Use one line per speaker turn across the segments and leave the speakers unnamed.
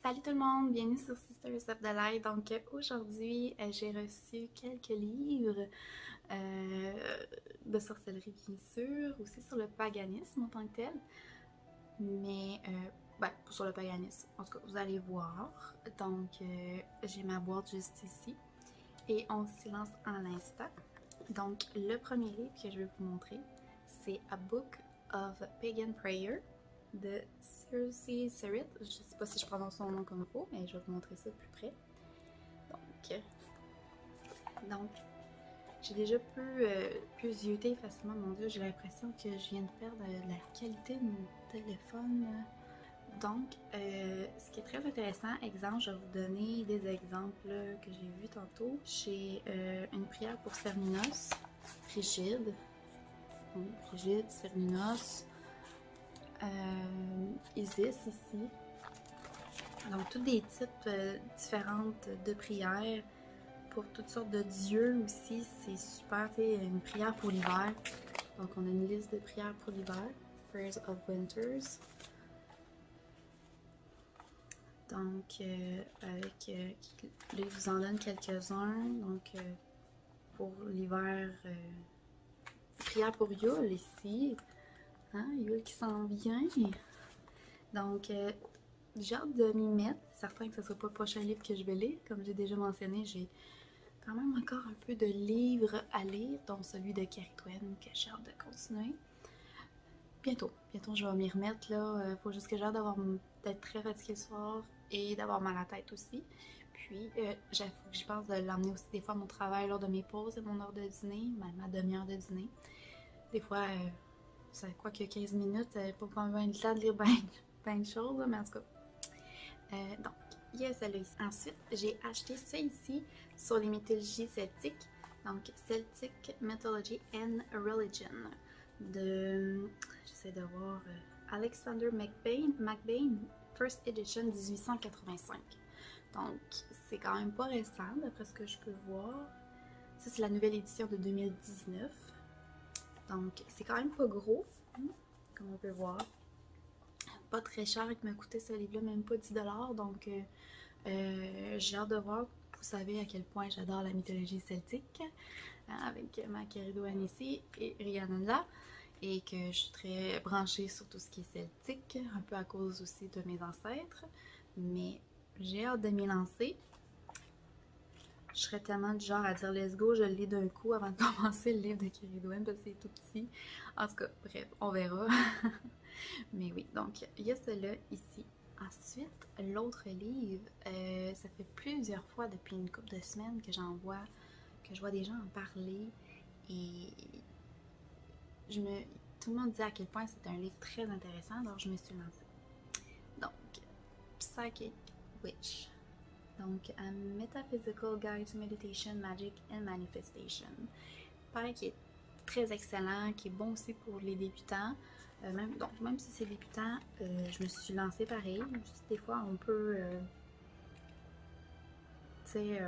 Salut tout le monde, bienvenue sur Sisters of the Light. Donc aujourd'hui, j'ai reçu quelques livres de sorcellerie bien sûr, aussi sur le paganisme en tant que tel. Mais, sur le paganisme, en tout cas, vous allez voir. Donc j'ai ma boîte juste ici et on s'y lance en l'instant. Donc le premier livre que je vais vous montrer, c'est A Book of Pagan Prayer de Circe Serit. Je ne sais pas si je prononce son nom comme il faut, mais je vais vous montrer ça de plus près. Donc j'ai déjà pu zioter facilement. Mon Dieu, j'ai l'impression que je viens de perdre la qualité de mon téléphone. Donc, ce qui est très intéressant, exemple, je vais vous donner des exemples que j'ai vus tantôt. J'ai une prière pour Cernunnos, Frigide, Cernunnos, Isis ici. Donc, tous des types différentes de prières pour toutes sortes de dieux aussi. C'est super, tu sais, une prière pour l'hiver. Donc, on a une liste de prières pour l'hiver. Prayers of Winters. Donc, là, il vous en donne quelques-uns. Donc, pour l'hiver, prière pour Yule ici. Hein, Yule qui s'en vient. Donc, j'ai hâte de m'y mettre. C'est certain que ce ne sera pas le prochain livre que je vais lire. Comme j'ai déjà mentionné, j'ai quand même encore un peu de livres à lire, dont celui de Carrie Twain que j'ai hâte de continuer. Bientôt, je vais m'y remettre là. Faut juste que j'ai hâte d'être très fatiguée le soir et d'avoir mal à la tête aussi. Puis, faut que j'y pense de l'emmener aussi des fois à mon travail lors de mes pauses et mon heure de dîner, ma demi-heure de dîner. Des fois, ça quoi que 15 minutes, pas vraiment le temps de lire plein de choses, mais en tout cas. Donc, il y a celle-là ici. Ensuite, j'ai acheté ça ici sur les mythologies celtiques. Donc, Celtic Mythology and Religion de, j'essaie de voir, Alexander McBain, First Edition 1885. Donc, c'est quand même pas récent, d'après ce que je peux voir. Ça, c'est la nouvelle édition de 2019. Donc, c'est quand même pas gros, comme on peut voir. Pas très cher, qui m'a coûté ce livre-là, même pas 10$. Donc, j'ai hâte de voir. Vous savez à quel point j'adore la mythologie celtique, avec ma Keridouane ici et Rhiannon et que je suis très branchée sur tout ce qui est celtique, un peu à cause aussi de mes ancêtres, mais j'ai hâte de m'y lancer. Je serais tellement du genre à dire let's go, je le lis d'un coup avant de commencer le livre de Keridouane parce que c'est tout petit. En tout cas, bref, on verra. Mais oui, donc il y a cela ici. Ensuite, l'autre livre, ça fait plusieurs fois depuis une couple de semaines que je vois des gens en parler et tout le monde dit à quel point c'est un livre très intéressant, alors je me suis lancée. Donc, Psychic Witch. Donc, A Metaphysical Guide to Meditation, Magic and Manifestation. Pareil, qui est très excellent, qui est bon aussi pour les débutants. Donc, même si c'est débutant, je me suis lancée pareil. Juste des fois, on peut, tu sais,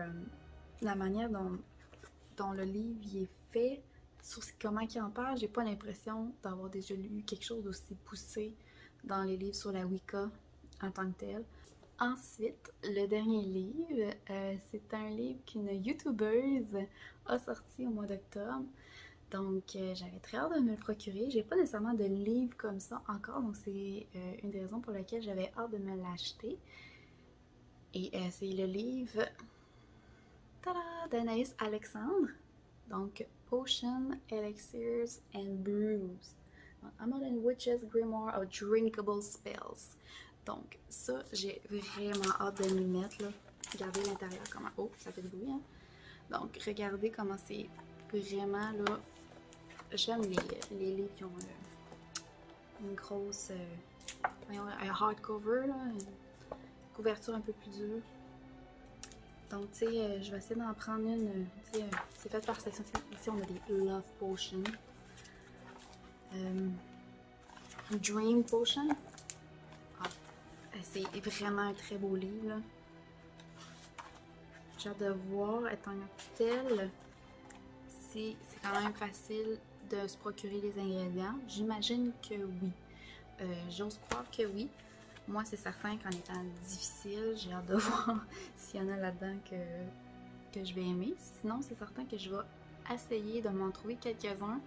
la manière dont le livre est fait, sur comment il en parle, j'ai pas l'impression d'avoir déjà lu quelque chose d'aussi poussé dans les livres sur la Wicca en tant que tel. Ensuite, le dernier livre, c'est un livre qu'une YouTubeuse a sorti au mois d'octobre. Donc, j'avais très hâte de me le procurer. J'ai pas nécessairement de livre comme ça encore, donc c'est une des raisons pour lesquelles j'avais hâte de me l'acheter. Et c'est le livre d'Anaïs Alexandre. Donc, Potion, Elixirs and Brews. A Modern Witch's Grimoire of Drinkable Spells. Donc, ça, j'ai vraiment hâte de m'y mettre, là. Regardez l'intérieur comment... Oh, ça fait du bruit, hein? Donc, regardez comment c'est vraiment, là... J'aime les livres qui ont une grosse... un hardcover, là, une couverture un peu plus dure. Donc, tu sais, je vais essayer d'en prendre une... tu sais, c'est fait par section. Ici, on a des Love Potion. Dream Potion. C'est vraiment un très beau livre, là. J'ai hâte de voir, étant tel, c'est quand même facile de se procurer les ingrédients. J'imagine que oui. J'ose croire que oui. moi, c'est certain qu'en étant difficile, j'ai hâte de voir s'il y en a là-dedans que je vais aimer. Sinon, c'est certain que je vais essayer de m'en trouver quelques-uns,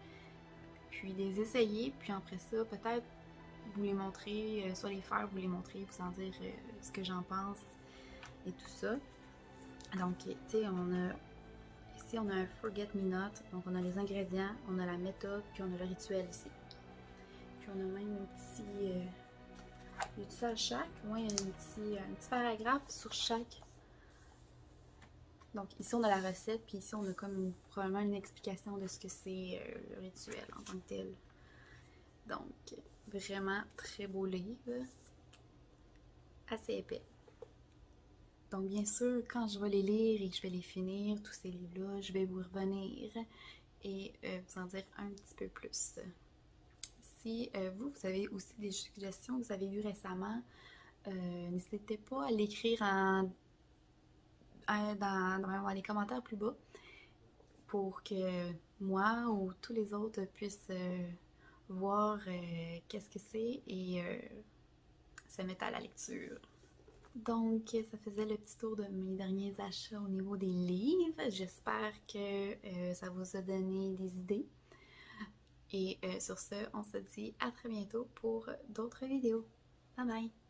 puis les essayer, puis après ça, peut-être vous les montrer, soit les faire, vous les montrer, vous en dire ce que j'en pense et tout ça. Donc, tu sais, ici, on a un Forget Me Not, donc on a les ingrédients, on a la méthode, puis on a le rituel ici. Puis on a même un petit... il y a tout ça à chaque? Oui, il y a un petit paragraphe sur chaque. Donc ici, on a la recette, puis ici, on a comme probablement une explication de ce que c'est le rituel en tant que tel. Donc, vraiment très beau livre. Assez épais. Donc, bien sûr, quand je vais les lire et que je vais les finir, tous ces livres-là, je vais vous revenir et vous en dire un petit peu plus. Si vous avez aussi des suggestions que vous avez vues récemment, n'hésitez pas à l'écrire dans les commentaires plus bas pour que moi ou tous les autres puissent voir qu'est-ce que c'est et se mettre à la lecture. Donc, ça faisait le petit tour de mes derniers achats au niveau des livres. J'espère que ça vous a donné des idées. Et sur ce, on se dit à très bientôt pour d'autres vidéos. Bye bye!